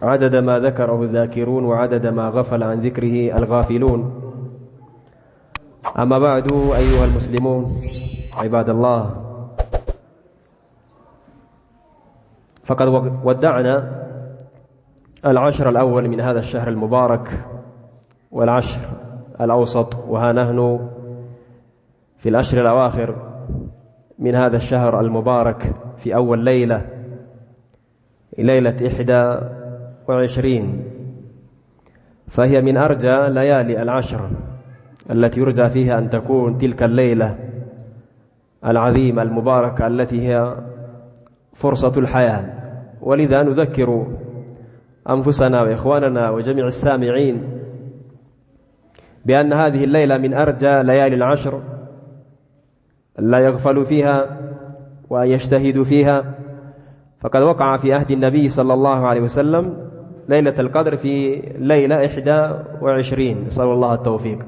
عدد ما ذكره الذاكرون وعدد ما غفل عن ذكره الغافلون. أما بعد أيها المسلمون عباد الله، فقد ودعنا العشر الأول من هذا الشهر المبارك والعشر الأوسط، وها نحن في العشر الأواخر من هذا الشهر المبارك في أول ليلة 21، فهي من أرجى ليالي العشر التي يرجى فيها أن تكون تلك الليلة العظيمة المباركة التي هي فرصة الحياة. ولذا نذكر أنفسنا وإخواننا وجميع السامعين بأن هذه الليلة من أرجى ليالي العشر، لا يغفل فيها ويجتهد فيها، فقد وقع في عهد النبي صلى الله عليه وسلم ليلة القدر في ليلة 21، نسأل الله التوفيق.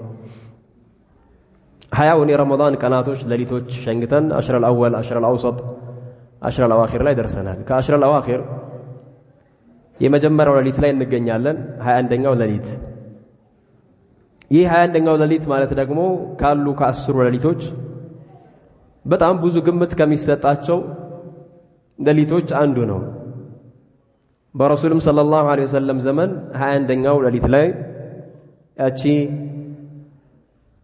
حياوني رمضان كاناتوش ليلتوش شنغتن عشر الأول عشر الأوسط عشر الأواخر لا يدرسنا كعشر الأواخر የመጀመሪያው ሌሊት ላይ እንገኛለን 21ኛው ሌሊት። ይህ 21ኛው ሌሊት ማለት ደግሞ ካሉ ከ10 ሌሊቶች በጣም ብዙ ግምት ከሚሰጣቸው ሌሊቶች አንዱ ነው። በረሱልም ሰለላሁ ዐለይሂ ወሰለም ዘመን 21ኛው ሌሊት ላይ ያቺ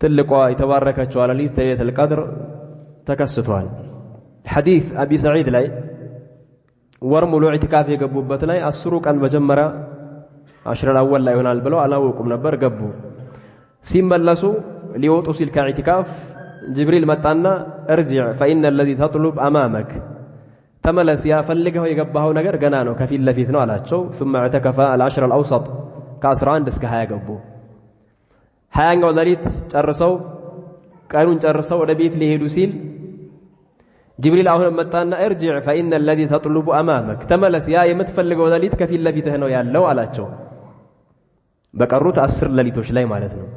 ትልቋ የተባረከችው ሌሊት ለይለቱል ቀድር ተከስቷል። ሐዲስ አቢ ሰዒድ ላይ ወር ሙሉ ኢዕቲካፍ የገቡበት ላይ 10 ቀን መጀመሪያ 10 الأول ላይ ይሆናል ብለው አላወቁም ነበር። ገቡ። ሲመለሱ ሊወጡ ሲል ከኢዕቲካፍ ጅብሪል መጣና እርጅዕ فإن الذي تطلب أمامك ተመለስ፣ ያ ፈልገው የገባው ነገር ገና ነው ከፊት ለፊት ነው አላቸው። ثم اعتكف العشر الأوسط ከ11 እስከ 20 ገቡ። 20ኛው ሌሊት ጨርሰው ቀኑን ጨርሰው ወደ ቤት ሊሄዱ ሲል ጅብሪል አሁን መጣና እርጅዕ فإن الذي تطلب أمامك ተመለስ፣ ያ የምትፈልገው ሌሊት ከፊት ለፊትህ ነው ያለው አላቸው። በቀሩት 10 ሌሊቶች ላይ ማለት ነው።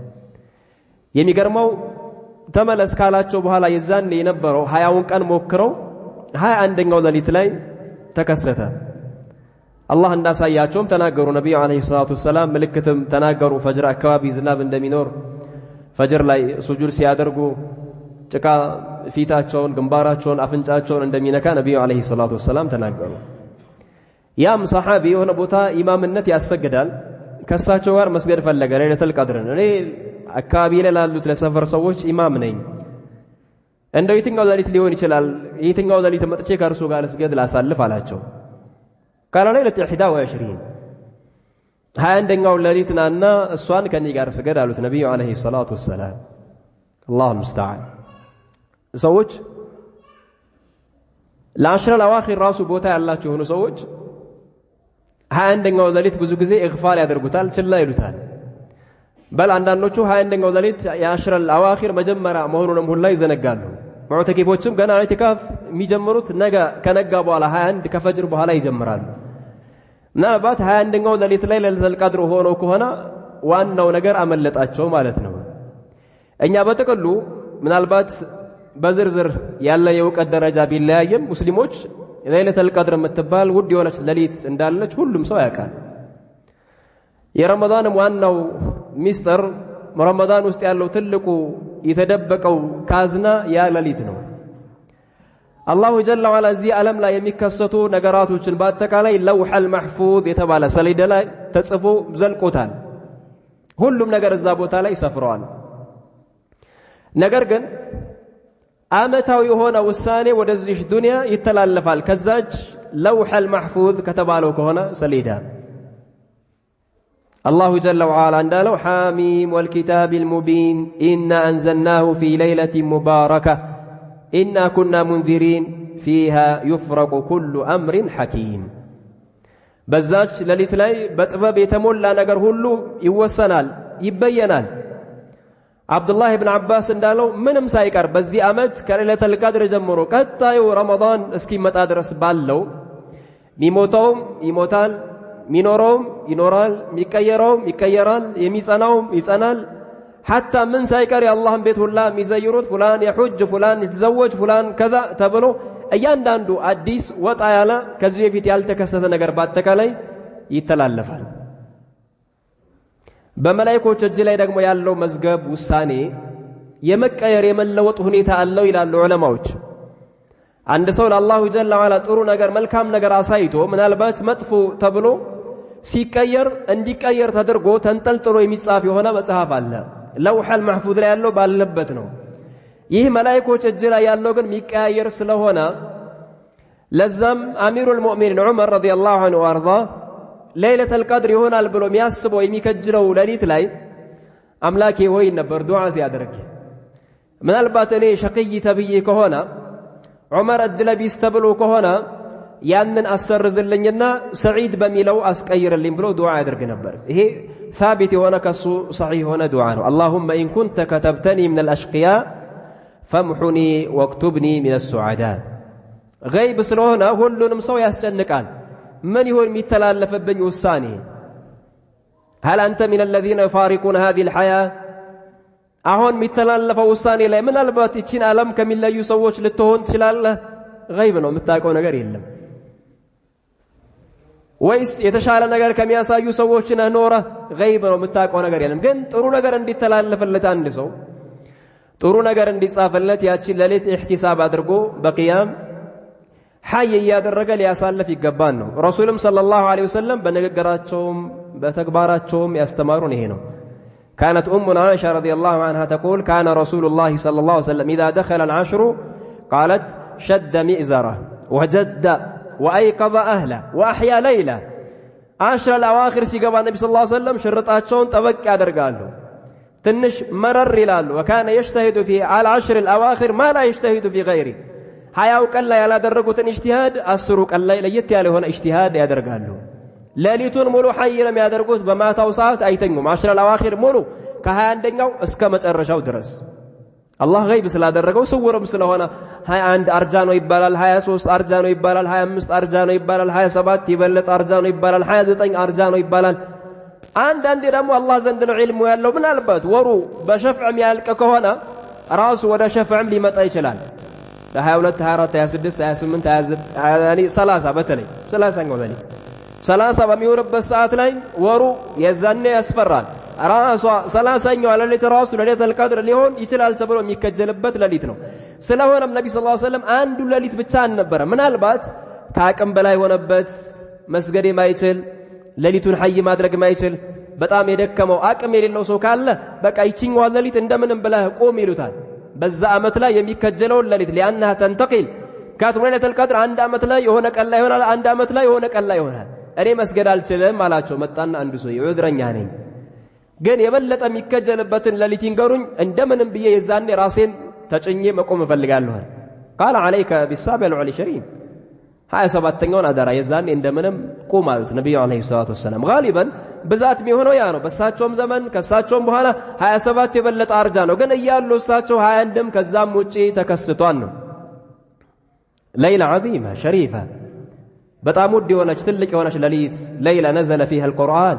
የሚገርመው ተመለስ ካላቸው በኋላ የዛን የነበረው 20ውን ቀን ሞክረው 21ኛው ሌሊት ላይ ተከሰተ። አላህ እንዳሳያቸውም ተናገሩ። ነብዩ አለይሂ ሰላቱ ወሰላም ምልክትም ተናገሩ። ፈጅር አካባቢ ዝናብ እንደሚኖር ፈጅር ላይ ሱጁድ ሲያደርጉ ጭቃ ፊታቸውን፣ ግንባራቸውን፣ አፍንጫቸውን እንደሚነካ ነብዩ አለይሂ ሰላቱ ወሰላም ተናገሩ። ያም ሰሐቢ የሆነ ቦታ ኢማምነት ያሰግዳል። ከሳቸው ጋር መስገድ ፈለገ ለይለቱል ቀድርን። እኔ አካባቢ ላይ ላሉት ለሰፈር ሰዎች ኢማም ነኝ፣ እንደው የትኛው ሌሊት ሊሆን ይችላል? የትኛው ሌሊት መጥቼ ከእርሱ ጋር ልስገድ ላሳልፍ አላቸው። ቃል ለይለቱ 21ኛው ሌሊት ናና እሷን ከኔ ጋር ስገድ አሉት ነብዩ አለይሂ ሰላቱ ወሰላም። አላሁ ሙስተዓን። ሰዎች ለአሽረ الأواخر ራሱ ቦታ ያላቸው ሆኖ ሰዎች 21ኛው ሌሊት ብዙ ጊዜ ኢግፋል ያደርጉታል፣ ችላ ይሉታል። በል አንዳንዶቹ 21ኛው ሌሊት የአሽረ الأواخر መጀመሪያ መሆኑንም ሁላ ይዘነጋሉ። ሙዕተኪፎችም ገና ኢዕቲካፍ የሚጀምሩት ነገ ከነጋ በኋላ 21 ከፈጅር በኋላ ይጀምራሉ። ምናልባት 21ኛው ሌሊት ላይ ለይለቱል ቀድር ሆኖ ከሆነ ዋናው ነገር አመለጣቸው ማለት ነው። እኛ በጥቅሉ ምናልባት በዝርዝር ያለ የእውቀት ደረጃ ቢለያየም ሙስሊሞች ለይለቱል ቀድር የምትባል ውድ የሆነች ሌሊት እንዳለች ሁሉም ሰው ያውቃል። የረመዳንም ዋናው ሚስጥር ረመዳን ውስጥ ያለው ትልቁ የተደበቀው ካዝና ያ ሌሊት ነው። አላሁ ጀለ ወዐላ እዚህ ዓለም ላይ የሚከሰቱ ነገራቶችን በአጠቃላይ ለውሐል መሕፉዝ የተባለ ሰሌዳ ላይ ተጽፎ ዘልቆታል። ሁሉም ነገር እዛ ቦታ ላይ ሰፍረዋል። ነገር ግን አመታዊ የሆነ ውሳኔ ወደዚህ ዱንያ ይተላለፋል ከዛች ለውሐል መሕፉዝ ከተባለው ከሆነ ሰሌዳ። አላሁ ጀለ ወዐላ እንዳለው ሐሚም ወልኪታቢል ሙቢን ኢና አንዘልናሁ ፊ ለይለቲን ሙባረከ ኢና ኩና ሙንዚሪን ፊሃ ዩፍረቁ ኩሉ አምሪን ሐኪም። በዛች ሌሊት ላይ በጥበብ የተሞላ ነገር ሁሉ ይወሰናል፣ ይበየናል። አብዱላህ ኢብኑ አባስ እንዳለው ምንም ሳይቀር በዚህ ዓመት ከለይለቱል ቀድር ጀምሮ ቀጣዩ ረመዳን እስኪመጣ ድረስ ባለው ሚሞተውም ይሞታል፣ ሚኖረውም ይኖራል፣ ሚቀየረውም ይቀየራል፣ የሚጸናውም ይጸናል። ሐታ ምን ሳይቀር የአላህን ቤት ሁላ የሚዘይሩት ፉላን የሑጅ ፉላን ይተዘወጅ ፉላን ከዛ ተብሎ እያንዳንዱ አዲስ ወጣ ያለ ከዚህ በፊት ያልተከሰተ ነገር በአጠቃላይ ይተላለፋል። በመላእክቶች እጅ ላይ ደግሞ ያለው መዝገብ ውሳኔ የመቀየር የመለወጥ ሁኔታ አለው ይላሉ ዑለማዎች። አንድ ሰው ለአላሁ ጀለ ወዐላ ጥሩ ነገር መልካም ነገር አሳይቶ ምናልባት መጥፎ ተብሎ ሲቀየር እንዲቀየር ተደርጎ ተንጠልጥሎ የሚጻፍ የሆነ መጽሐፍ አለ። ለውሐል መሕፉዝ ላይ ያለው ባለበት ነው። ይህ መላእክቶች እጅ ላይ ያለው ግን የሚቀያየር ስለሆነ ለዛም አሚሩል ሙእሚኒን ዑመር ረዲየላሁ ዐንሁ ወአርዳ ለይለቱል ቀድር ይሆናል ብሎ የሚያስበው የሚከጅለው ሌሊት ላይ አምላኬ ሆይ ነበር ዱዓ ሲያደርግ ምናልባት እኔ ሸቅይ ተብዬ ከሆነ ዑመር እድለቢስ ተብሎ ከሆነ ያንን አሰርዝልኝና ሰዒድ በሚለው አስቀይርልኝ ብሎ ዱዓ ያደርግ ነበር። ይሄ ثابت የሆነ ከሱ صحيح የሆነ ዱዓ ነው። اللهم إن كنت كتبتني من الأشقياء فامحني واكتبني من السعداء غيب ስለሆነ ሁሉንም ሰው ያስጨንቃል። من يهون የሚተላለፍብኝ ውሳኔ هل أنت من الذين يفارقون هذه الحياة አሁን የሚተላለፈው ውሳኔ ላይ ምናልባት እቺን ዓለም ከሚለዩ ሰዎች ልትሆን ትችላለህ? غيب ነው የምታውቀው ነገር የለም። ወይስ የተሻለ ነገር ከሚያሳዩ ሰዎች ነህ? غيب ነው የምታውቀው ነገር የለም። ግን ጥሩ ነገር እንዲተላለፍለት አንድ ሰው ጥሩ ነገር እንዲጻፍለት ያቺን ሌሊት ኢህቲሳብ አድርጎ በቂያም ሐይ ያደረገ ሊያሳልፍ ይገባን ነው። ረሱልም ሰለላሁ ዐለይሂ ወሰለም በንግግራቸውም በተግባራቸውም ያስተማሩን ይሄ ነው። كانت أمنا عائشة رضي الله عنها تقول كان رسول الله صلى الله عليه وسلم إذا دخل العشر قالت شد مئزره وجد وأيقظ أهله وأحيا ليلة. عشر الأواخر سيقبع النبي صلى الله عليه وسلم شرطاتشون تبكي أدرقاله تنش مرر لاله وكان يجتهد في على العشر الأواخر ما لا يجتهد في غيره. حياو كلا يلا درقوتن اجتهاد السروق الليل يتيالي هنا اجتهاد يدرقاله ሌሊቱን ሙሉ ሐይ ለሚያደርጉት በማታው ሰዓት አይተኙም። 10 الأواخر ሙሉ ከ21ኛው እስከ መጨረሻው ድረስ አላህ ገይብ ስላደረገው ስውርም ስለሆነ 21 አርጃ ነው ይባላል፣ 23 አርጃ ነው ይባላል፣ 25 አርጃ ነው ይባላል፣ 27 ይበልጥ አርጃ ነው ይባላል፣ 29 አርጃ ነው ይባላል። አንዳንዴ ደግሞ አላህ ዘንድ ነው ዒልሙ ያለው። ምናልባት ወሩ በሸፍዕ የሚያልቅ ከሆነ ራሱ ወደ ሸፍዕም ሊመጣ ይችላል። ለ22 24 26 28 29 ያኒ 30 በተለይ 30ኛው ሌሊት 30 በሚሆንበት ሰዓት ላይ ወሩ የዛኔ ያስፈራል። ራሷ 30ኛው ሌሊት ራሱ ለይለቱል ቀድር ሊሆን ይችላል ተብሎ የሚከጀልበት ሌሊት ነው። ስለሆነም ነብዩ ሰለላሁ ዐለይሂ ወሰለም አንዱ ሌሊት ብቻ አልነበረ። ምናልባት ከአቅም በላይ ሆነበት መስገድ የማይችል ሌሊቱን ሐይ ማድረግ የማይችል በጣም የደከመው አቅም የሌለው ሰው ካለ በቃ ይችኛው ሌሊት እንደምንም ብለህ ቆም ይሉታል። በዛ አመት ላይ የሚከጀለው ሌሊት ሊአንها ተንተቂል ካትም ለይለቱል ቀድር አንድ አመት ላይ የሆነ ቀን ላይ ይሆናል፣ አንድ አመት ላይ የሆነ ቀን ላይ ይሆናል። እኔ መስገድ አልችልም አላቸው። መጣና አንዱ ሰው ዑድረኛ ነኝ ግን የበለጠ የሚከጀልበትን ሌሊት ይንገሩኝ እንደምንም ብዬ የዛኔ ራሴን ተጭኜ መቆም እፈልጋለሁ። قال عليك بالسابع العشرين 27ኛውን አደራ የዛኔ እንደምንም ቁም አሉት ነብዩ አለይሂ ሰላቱ ወሰለም። ጋሊበን ብዛት የሚሆነው ያ ነው። በሳቸውም ዘመን ከሳቸውም በኋላ 27 የበለጠ አርጃ ነው። ግን እያሉ እሳቸው 21ም ከዛም ውጪ ተከስቷል ነው። ليلة عظيمة شريفة በጣም ውድ የሆነች ትልቅ የሆነች ሌሊት ليلة نزل فيها القرآن።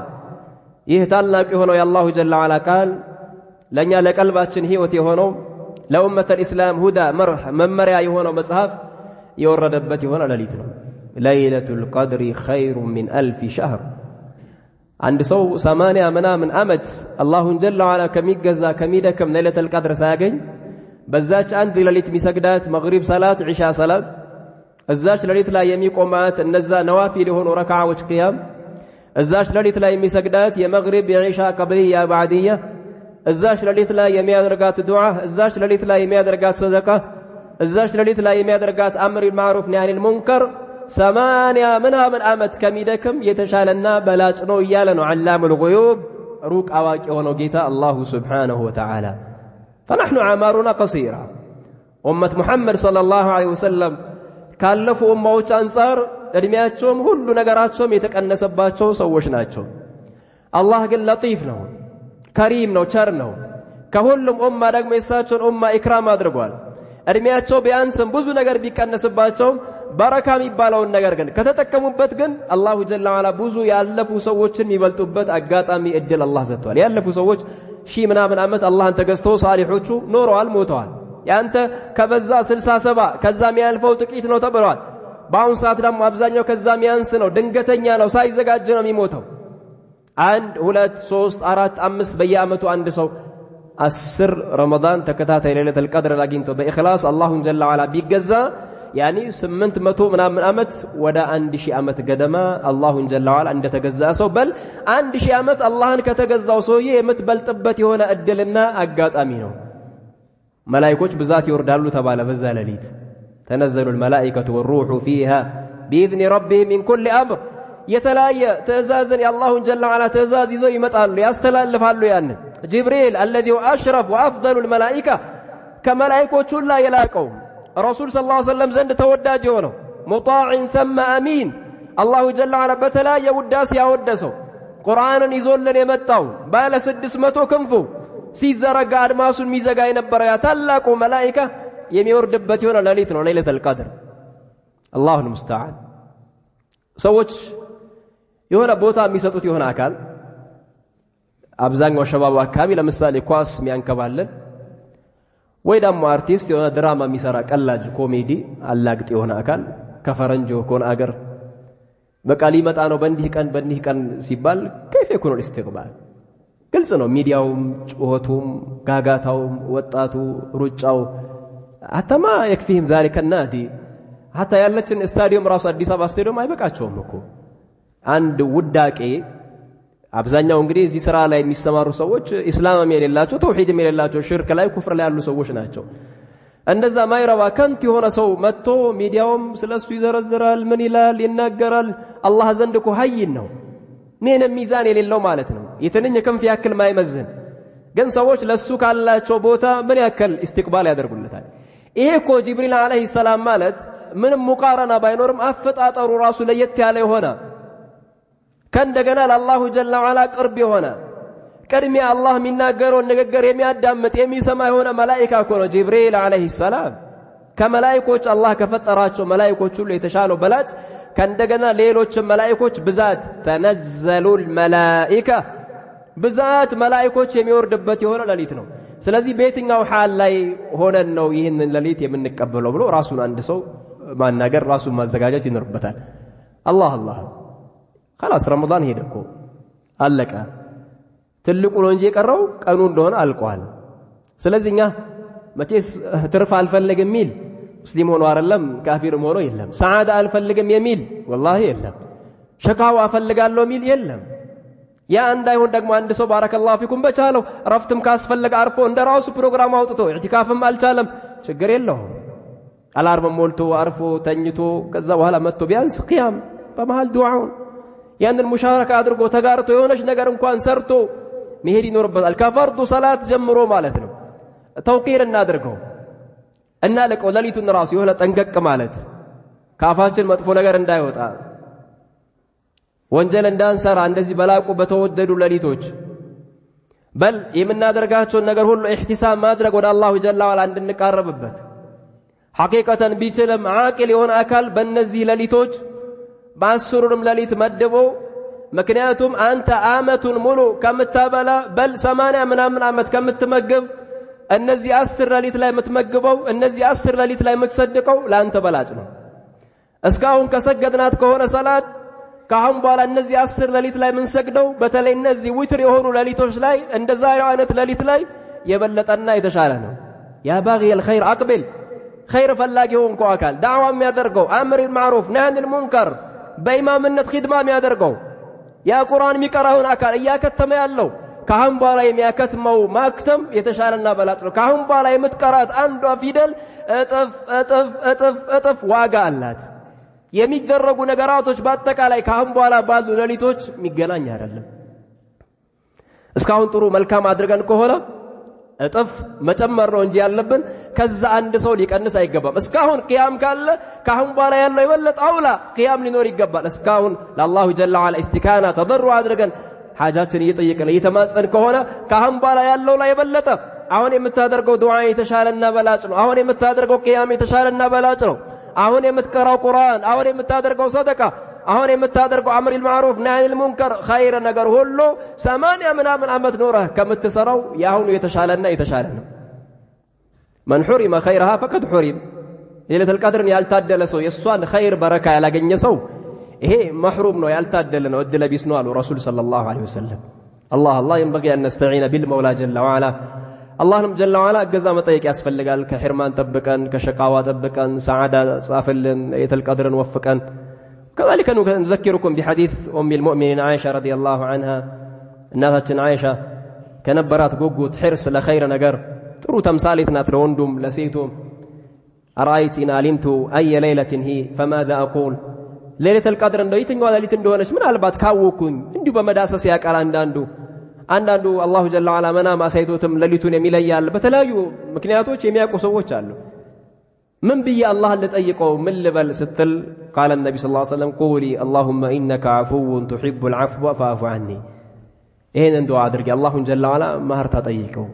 ይህ ታላቅ የሆነው የአላሁ ጀለ ወዐላ ቃል ለኛ ለቀልባችን ህይወት የሆነው ለኡመተል ኢስላም ሁዳ መርህ መመሪያ የሆነው መጽሐፍ የወረደበት የሆነ ሌሊት ነው። ለይለቱል ቀድሪ ኸይሩ ሚን አልፍ ሸህር። አንድ ሰው 80 ምናምን ዓመት አላሁን ጀለ ወዐላ ከሚገዛ ከሚደክም ለይለቱል ቀድር ሳያገኝ በዛች አንድ ሌሊት የሚሰግዳት መግሪብ ሰላት ዒሻ ሰላት እዛች ሌሊት ላይ የሚቆማት እነዛ ነዋፊል የሆኑ ረካዓዎች ቂያም እዛች ሌሊት ላይ የሚሰግዳት የመግሪብ የዒሻ ቀብልያ ባዕድያ እዛች ሌሊት ላይ የሚያደርጋት ዱዓ እዛች ሌሊት ላይ የሚያደርጋት ሰደቃ እዛች ሌሊት ላይ የሚያደርጋት አምር ማዕሩፍ ነህይ አኒል ሙንከር 80 ምናምን ዓመት ከሚደክም የተሻለና በላጭ ነው እያለ ነው ዓላሙል ጉዩብ ሩቅ አዋቂ የሆነው ጌታ አላሁ ሱብሓነሁ ወተዓላ። فنحن أعمارنا قصيرة أمة محمد صلى الله عليه وسلم ካለፉ ኡማዎች አንፃር እድሜያቸውም ሁሉ ነገራቸውም የተቀነሰባቸው ሰዎች ናቸው። አላህ ግን ለጢፍ ነው፣ ከሪም ነው፣ ቸር ነው። ከሁሉም ኡማ ደግሞ የሳቸውን ኡማ ኢክራም አድርጓል። እድሜያቸው ቢያንስም ብዙ ነገር ቢቀነስባቸው በረካ የሚባለውን ነገር ግን ከተጠቀሙበት ግን አላሁ ጀለ ወዐላ ብዙ ያለፉ ሰዎችን የሚበልጡበት አጋጣሚ እድል አላህ ሰጥቷል። ያለፉ ሰዎች ሺህ ምናምን ዓመት አላህን ተገዝተው ሳሊሖቹ ኖረዋል፣ ሞተዋል። ያንተ ከበዛ 60 70 ከዛም ያልፈው ጥቂት ነው ተብሏል። በአሁን ሰዓት ደግሞ አብዛኛው ከዛ የሚያንስ ነው ድንገተኛ ነው ሳይዘጋጅ ነው የሚሞተው 1 2 3 4 5 በየአመቱ አንድ ሰው 10 ረመዳን ተከታታይ ለይለቱል ቀድር አግኝቶ በኢኽላስ አላሁን ጀለ ወዐላ ቢገዛ ያኒ 800 ምናምን አመት ወደ 1000 አመት ገደማ አላሁን ጀለ ወዐላ እንደተገዛ ሰው በል 1000 አመት አላህን ከተገዛው ሰውዬ የምትበልጥበት የሆነ እድልና አጋጣሚ ነው መላእክቶች ብዛት ይወርዳሉ ተባለ በዛ ሌሊት تنزل الملائكة والروح فيها بإذن ربهم من كل أمر يتلايا تأزازا يا الله جل وعلا تأزازي زي متقال يستلالف هالو يعني جبريل الذي هو أشرف وأفضل الملائكة كملائكة لا يلاقون الرسول صلى الله عليه وسلم زند تودى جونه مطاع ثم أمين الله جل وعلا بتلايا وداس يا ودسو قرآن يزول لن يمتاو بالا 600 كنفو سيزرق أدماس الميزقا ينبرا يتلاقوا ملائكة የሚወርድበት የሆነ ሌሊት ነው ለይለቱል ቀድር አላሁ المستعان ሰዎች የሆነ ቦታ የሚሰጡት የሆነ አካል አብዛኛው ሸባብ አካባቢ ለምሳሌ ኳስ የሚያንከባለን ወይ ደግሞ አርቲስት የሆነ ድራማ የሚሰራ ቀላጅ ኮሜዲ አላግጥ የሆነ አካል ከፈረንጆ ከሆነ አገር በቃ ሊመጣ ነው በእንዲህ ቀን ሲባል كيف يكون الاستقبال ግልጽ ነው ሚዲያውም ጩኸቱም ጋጋታውም ወጣቱ ሩጫው حتى ما يكفيهم ذلك النادي حتى ያለችን ስታዲየም ራሱ አዲስ አበባ ስታዲየም አይበቃቸውም እኮ አንድ ውዳቄ አብዛኛው እንግዲህ እዚህ ስራ ላይ የሚሰማሩ ሰዎች እስላምም የሌላቸው ተውሂድም የሌላቸው ሽርክ ላይ ኩፍር ላይ ያሉ ሰዎች ናቸው እንደዛ ማይረባ ከንት የሆነ ሰው መጥቶ ሚዲያውም ስለሱ ይዘረዝራል ምን ይላል ይናገራል አላህ ዘንድ እኮ ሀይን ነው ምን ሚዛን የሌለው ማለት ነው የትንኝ ክንፍ ያክል ማይመዝን ግን ሰዎች ለሱ ካላቸው ቦታ ምን ያክል ኢስቲቅባል ያደርጉለታል ይሄ እኮ ጅብሪል አለይሂ ሰላም ማለት ምንም ሙቃረና ባይኖርም አፈጣጠሩ ራሱ ለየት ያለ ሆነ ከእንደገና ለአላሁ ጀለ ወዐላ ቅርብ የሆነ ቅድሚያ አላህ የሚናገረውን ንግግር የሚያዳምጥ የሚሰማ የሆነ መላእክት እኮ ነው ጅብሪል አለይሂ ሰላም ከመላእክቶች አላህ ከፈጠራቸው መላእክቶች ሁሉ የተሻለው በላጭ ከእንደገና ሌሎች መላእክቶች ብዛት ተነዘሉል መላኢካ ብዛት መላእክቶች የሚወርድበት የሆነ ሌሊት ነው ስለዚህ በየትኛው ሐል ላይ ሆነን ነው ይህንን ሌሊት የምንቀበለው ብሎ ራሱን አንድ ሰው ማናገር ራሱን ማዘጋጀት ይኖርበታል አላህ خلاص ረመዳን ሄደኮ አለቀ ትልቁ ነው እንጂ የቀረው ቀኑ እንደሆነ አልቋል ስለዚህኛ መቼስ ትርፍ አልፈልግም የሚል ሙስሊም ሆኖ አይደለም ካፊርም ሆኖ የለም ሰዓዳ አልፈልግም የሚል والله የለም ሸካዋ አፈልጋለሁ የሚል የለም ያ እንዳይሆን ደግሞ አንድ ሰው ባረከላሁ ፊኩም በቻለው ረፍትም ካስፈልግ አርፎ እንደራሱ ፕሮግራም አውጥቶ ኢዕቲካፍም አልቻለም ችግር የለውም አላርም ሞልቶ አርፎ ተኝቶ ከዛ በኋላ መጥቶ ቢያንስ ቂያም በመሃል ዱዓውን ያንን ሙሻረካ አድርጎ ተጋርቶ የሆነች ነገር እንኳን ሰርቶ መሄድ ይኖርበታል ከፈርዱ ሰላት ጀምሮ ማለት ነው ተውቂር እናድርገው እና ለቀው ሌሊቱን ራሱ የሆነ ጠንቀቅ ማለት ካፋችን መጥፎ ነገር እንዳይወጣ ወንጀል እንዳንሰራ እንደዚህ በላቁ በተወደዱ ሌሊቶች በል የምናደርጋቸው ነገር ሁሉ ኢህቲሳብ ማድረግ ወደ አላሁ ጀለ ወዐላ እንድንቃረብበት ሐቂቀተን ቢችልም አቂል የሆነ አካል በእነዚህ ሌሊቶች በአስሩንም ሌሊት መድቦ ምክንያቱም አንተ አመቱን ሙሉ ከምታበላ በል 80 ምናምን አመት ከምትመገብ እነዚህ 10 ሌሊት ላይ የምትመግበው እነዚህ 10 ሌሊት ላይ የምትሰድቀው ለአንተ በላጭ ነው እስካሁን ከሰገድናት ከሆነ ሰላት ካሁን በኋላ እነዚህ 10 ሌሊት ላይ ምን ሰግደው በተለይ እነዚህ ዊትር የሆኑ ሌሊቶች ላይ እንደዛሬው አይነት ሌሊት ላይ የበለጠና የተሻለ ነው ያ ባጊ الخير اقبل خير ፈላጊ ሆንኩ አካል ዳዕዋ የሚያደርገው አምር ማዕሩፍ ነህይ ሙንከር በኢማምነት ኺድማ የሚያደርገው ያ ቁርአን የሚቀራውን አካል እያከተመ ያለው ካሁን በኋላ የሚያከትመው ማክተም የተሻለና በላጭ ነው ካሁን በኋላ የምትቀራት አንዷ ፊደል እጥፍ ዋጋ አላት የሚደረጉ ነገራቶች በአጠቃላይ ካሁን በኋላ ባሉ ሌሊቶች የሚገናኝ አይደለም እስካሁን ጥሩ መልካም አድርገን ከሆነ እጥፍ መጨመር ነው እንጂ ያለብን ከዛ አንድ ሰው ሊቀንስ አይገባም እስካሁን ቂያም ካለ ካሁን በኋላ ያለው ይበልጥ አውላ ቂያም ሊኖር ይገባል እስካሁን ለአላሁ ጀለ ወዐላ ኢስቲካና ተضرع አድርገን ሐጃችን እየጠየቀን እየተማጸን ከሆነ ካሁን በኋላ ያለው ላይ ይበልጥ አሁን የምታደርገው ዱዓ የተሻለና በላጭ ነው አሁን የምታደርገው ቂያም የተሻለና በላጭ ነው አሁን የምትቀራው ቁርአን አሁን የምታደርገው ሰደቃ አሁን የምታደርገው አምር المعروف ነህይ المنكر ኸይር ነገር ሁሉ 80 ምናምን አመት ኖረህ ከምትሰራው ያሁኑ የተሻለና የተሻለ ነው من حرم خيرها فقد حرم ليلة القدر يالتادل سو يسوان خير بركة على جنة سو إيه محروم نو يالتادل نو أدل بيسنوال رسول صلى الله عليه وسلم الله ينبغي أن نستعين بالمولى جل وعلا الله جل وعلا جزاء متيك أسفل قال كحرمان تبكن كشقاوة تبكن سعادة صافل ليلة القدر وفكن كذلك نذكركم بحديث أم المؤمنين عائشة رضي الله عنها الناس عائشة كنبرات قوقوت حرص لخير نجر ترو تمثالتنا تروندم لسيتم أرأيت إن علمت أي ليلة هي فماذا أقول ليلة القدر إنه يتنقوا على ليلة دونش من البات كاوكون إندو بمداسة سياك على عندو الله جل وعلا منا ما سيتوتم لليتون يميليال بتلايو مكنياتوش يمياكو سووش قالوا من بي الله اللي تأيقوا من لبل ستل قال النبي صلى الله عليه وسلم قولي اللهم إنك عفو تحب العفو فاعف عني إيه ندعو عدرقي الله جل وعلا مهرتا تأيقوا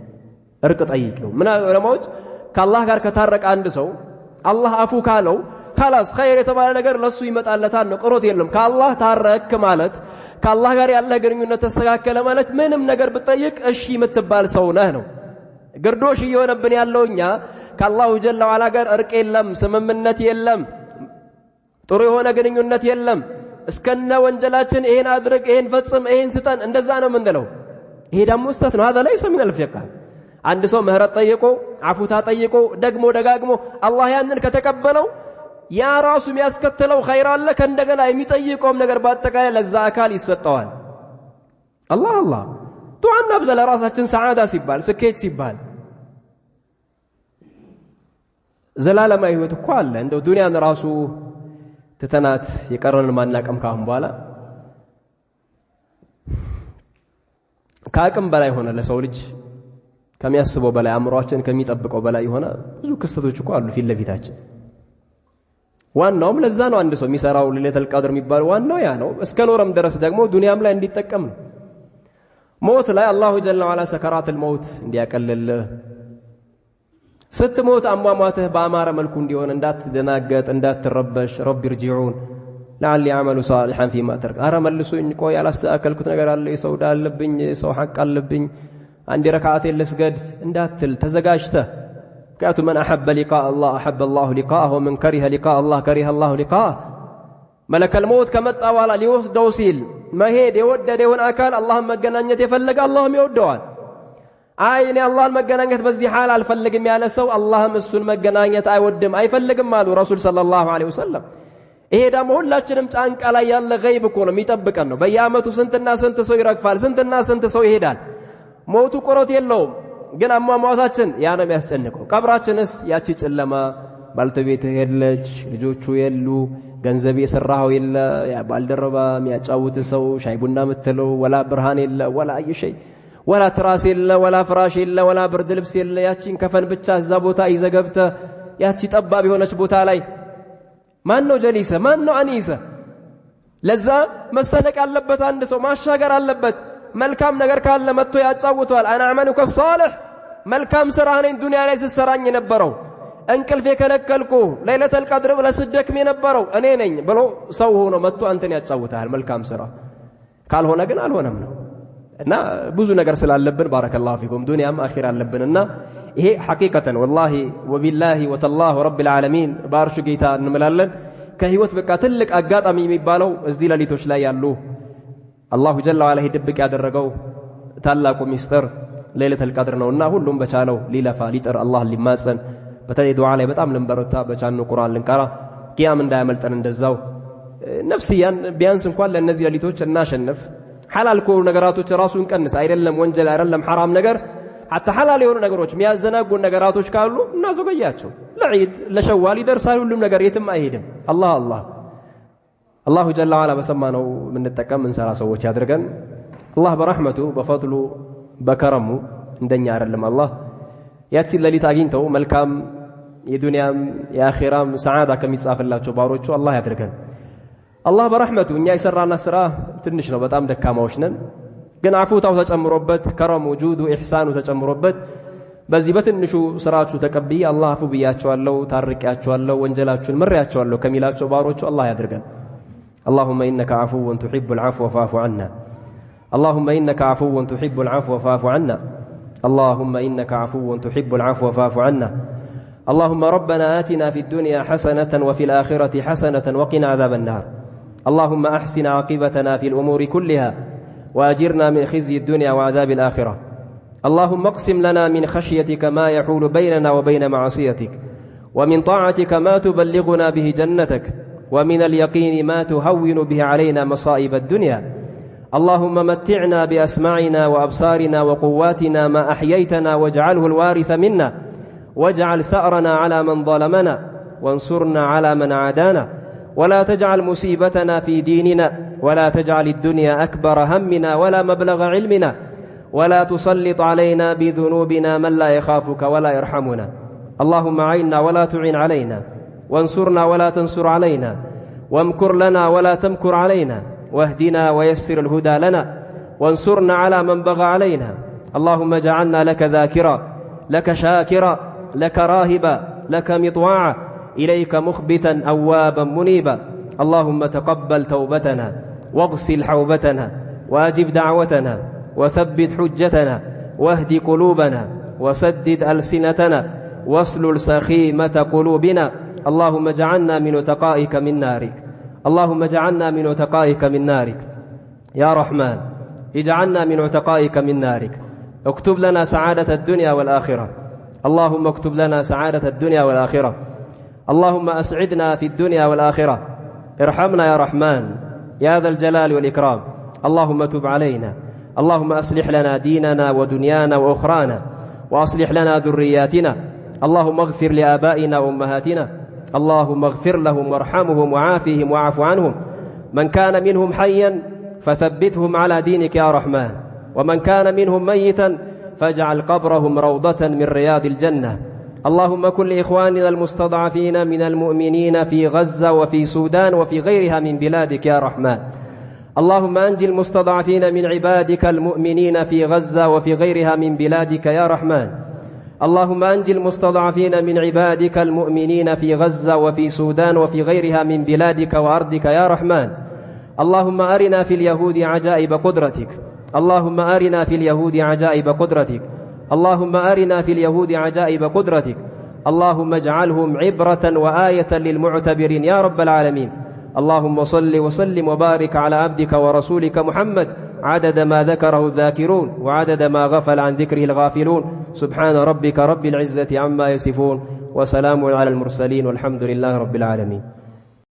ارقط أيقوا من العلماء كالله قال كتارك عند سو الله عفو كالو خلاص خير يتبالي نقر لسو يمتعلتان قروت يلم كالله تارك كمالت كالله قال يالله قرنيو نتستغاك كلمالت منم نقر بطيق أشي متبال سوناه قردوش يونبني يالله كالله جل وعلا قال ارق يلم سممنت يلم طري هنا قرنيو يلم اسكنا وانجلاتشن اين ادرك اين فتصم اين ستان اندزانا من دلو هي دام مستثنى هذا ليس من الفقه عند سو مهرت طيقو عفوتا طيقو دقمو دقاقمو الله يانن كتقبلو يا راسو مياسكتلو خير الله كندغنا يميطيقوم ነገር ባጠቃላይ ለዛ አካል ይሰጣዋል الله ዱዓና ብዘለ ራሳችን ሰዓዳ ሲባል ስኬት ሲባል ዘላለማዊ ህይወት እኮ አለ እንደው ዱንያን ራሱ ተተናት የቀረን ማናቀም ካሁን በኋላ ካቅም በላይ ሆነ ለሰው ልጅ ከሚያስበው በላይ አምሮአችን ከሚጠብቀው በላይ ሆነ ብዙ ክስተቶች እኮ አሉ ፊት ለፊታችን ዋናውም ለዛ ነው አንድ ሰው የሚሰራው ለይለቱል ቀድር የሚባል ዋናው ያ ነው እስከ ኖረም ድረስ ደግሞ ዱንያም ላይ እንዲጠቀም ነው ሞት ላይ አላሁ ጀለ ወዐላ ሰከራቱል መውት እንዲያቀልል ስትሞት አሟሟትህ በአማረ መልኩ እንዲሆን እንዳትደናገጥ እንዳትረበሽ ረቢ ርጂዑን لعلي اعمل صالحا فيما ترك اره መልሱኝ ቆይ ያላስተካከልኩት ነገር አለ የሰው ዳልብኝ የሰው ሐቅ አለብኝ አንድ ረካዓት ለስገድ እንዳትል ተዘጋጅተህ كأت من أحب لقاء الله أحب الله لقاءه ومن كره لقاء الله كره الله لقاءه ملك الموت كمت أولا ليوسد دوسيل ما هي يودد يون أكال اللهم مجنانية يفلق اللهم يودوان عيني الله المجنانية بزي حال الفلق ميانا سو اللهم السن مجنانية أي ودم أي فلق مالو رسول صلى الله عليه وسلم إيه دا مهول لا تشنمت عنك على يالا غيب كونه ميتبك أنه بيامته سنت الناس سنت سو يرقفال سنت الناس سنت سو يهدال موتو قروت يلوم ግን አሟሟታችን ያ ነው የሚያስጨንቀው ቀብራችንስ ያቺ ጨለማ ባልተቤት ሄድለች ልጆቹ የሉ ገንዘብ የሰራው የለ ያ ባልደረባ የሚያጫውት ሰው ሻይ ቡና ምትለው ወላ ብርሃን የለ ወላ አይ ሸይ ወላ ትራስ የለ ወላ ፍራሽ የለ ወላ ብርድ ልብስ የለ ያቺን ከፈን ብቻ እዛ ቦታ ይዘገብተ ያቺ ጠባብ የሆነች ቦታ ላይ ማን ነው ጀሊሰ ማን ነው አኒሰ ለዛ መሰነቅ ያለበት አንድ ሰው ማሻገር አለበት መልካም ነገር ካለ መጥቶ ያጫውቷል አና አመኑከ ሷሊህ መልካም ስራ ነኝ ዱንያ ላይ ሲሰራኝ የነበረው እንቅልፍ የከለከልኩ ለይለቱል ቀድር ለስደክም የነበረው እኔ ነኝ ብሎ ሰው ሆኖ መጥቶ አንተን ያጫውታል መልካም ስራ ካልሆነ ግን አልሆነም ነው እና ብዙ ነገር ስላለብን ባረከላሁ ፊኩም ዱንያም አኺራ አለብንና ይሄ ሐቂቀተን ወላሂ ወቢላሂ ወተላሁ ረብል ዓለሚን ባርሹ ጌታ እንምላለን ከህይወት በቃ ትልቅ አጋጣሚ የሚባለው እዚህ ለሊቶች ላይ ያሉ الله جل وعلا يدبك ያደረገው ታላቁ ሚስጥር ለይለቱል ቀድር ነውና ሁሉም በቻለው ሊለፋ ሊጥር አላህ ሊማጸን በተለይ ዱዓ ላይ በጣም ልንበረታ በቻኑ ቁርአን ልንቀራ ቂያም እንዳያመልጠን እንደዛው ነፍስያን ቢያንስ እንኳን ለነዚህ ለሊቶች እናሸንፍ ሐላል ኮሩ ነገራቶች ራሱን ቀንስ አይደለም ወንጀል አይደለም حرام ነገር حتى حلال የሆኑ ነገሮች የሚያዘናጉ ነገራቶች ካሉ እናዘገያቸው ለዒድ ለሸዋል ይደርሳል ሁሉም ነገር የትም አይሄድም الله جل وعلا بسمانه من التكم من سرا سوت يادرغن الله برحمته بفضله بكرمه እንደኛ አይደለም الله ያቺ ለሊት አግኝተው መልካም የዱንያም የአኺራም ሰዓዳ ከሚጻፍላቸው ባሮቹ الله ያድርገን الله برحمته እኛ ይሰራና ስራ ትንሽ ነው በጣም ደካማዎች ነን ግን አፉታው ተጨምሮበት ከረሙ ጁዱ ኢህሳኑ ተጨምሮበት በዚህ በትንሹ ስራችሁ ተቀብይ الله አፉ ብያቸዋለሁ ታርቂያቸዋለሁ ወንጀላችሁን ምሪያቸዋለሁ ከሚላቸው ባሮቹ الله ያድርገን اللهم إنك عفو تحب العفو فاعف عنا اللهم إنك عفو تحب العفو فاعف عنا اللهم إنك عفو تحب العفو فاعف عنا اللهم ربنا آتنا في الدنيا حسنة وفي الآخرة حسنة وقنا عذاب النار. اللهم أحسن عاقبتنا في الأمور كلها وأجرنا من خزي الدنيا وعذاب الآخرة. اللهم اقسم لنا من خشيتك ما يحول بيننا وبين معصيتك، ومن طاعتك ما تبلغنا به جنتك، ومن اليقين ما تهون به علينا مصائب الدنيا. اللهم متعنا بأسماعنا وأبصارنا وقواتنا ما أحييتنا، واجعله الوارث منا، واجعل ثأرنا على من ظلمنا، وانصرنا على من عادانا، ولا تجعل مصيبتنا في ديننا، ولا تجعل الدنيا أكبر همنا ولا مبلغ علمنا، ولا تسلط علينا بذنوبنا من لا يخافك ولا يرحمنا. اللهم عيننا ولا تعين علينا، وانصرنا ولا تنصر علينا، وامكر لنا ولا تمكر علينا، واهدنا ويسر الهدى لنا، وانصرنا على من بغى علينا. اللهم اجعلنا لك ذاكرا، لك شاكرا، لك راهبا، لك مطواعا، إليك مخبتا أوابا منيبا. اللهم تقبل توبتنا، واغسل حوبتنا، وأجب دعوتنا، وثبت حجتنا، واهد قلوبنا، وسدد ألسنتنا، واسلل سخيمة قلوبنا. اللهم اجعلنا من عتقائك من نارك، اللهم اجعلنا من عتقائك من نارك يا رحمن. اجعلنا من عتقائك من نارك. اكتب لنا سعادة الدنيا والآخرة، اللهم اكتب لنا سعادة الدنيا والآخرة. اللهم أسعدنا في الدنيا والآخرة. ارحمنا يا رحمن يا ذا الجلال والإكرام. اللهم تب علينا، اللهم أصلح لنا ديننا ودنيانا وأخرانا، وأصلح لنا ذرياتنا. اللهم اغفر لآبائنا وأمهاتنا، اللهم اغفر لهم وارحمهم وعافهم واعف عنهم. من كان منهم حيا فثبتهم على دينك يا رحمن، ومن كان منهم ميتا فاجعل قبرهم روضة من رياض الجنة. اللهم كن لإخواننا المستضعفين من المؤمنين في غزة وفي سودان وفي غيرها من بلادك يا رحمن. اللهم أنجي المستضعفين من عبادك المؤمنين في غزة وفي غيرها من بلادك يا رحمن. اللهم أنجي المستضعفين من عبادك المؤمنين في غزة وفي سودان وفي غيرها من بلادك وأرضك يا رحمن. اللهم أرنا في اليهود عجائب قدرتك، اللهم أرنا في اليهود عجائب قدرتك، اللهم أرنا في اليهود عجائب قدرتك. اللهم اجعلهم عبرة وآية للمعتبرين يا رب العالمين. اللهم صل وسلم وبارك على عبدك ورسولك محمد عدد ما ذكره الذاكرون وعدد ما غفل عن ذكره الغافلون. سبحان ربك رب العزة عما يصفون، وسلام على المرسلين، والحمد لله رب العالمين.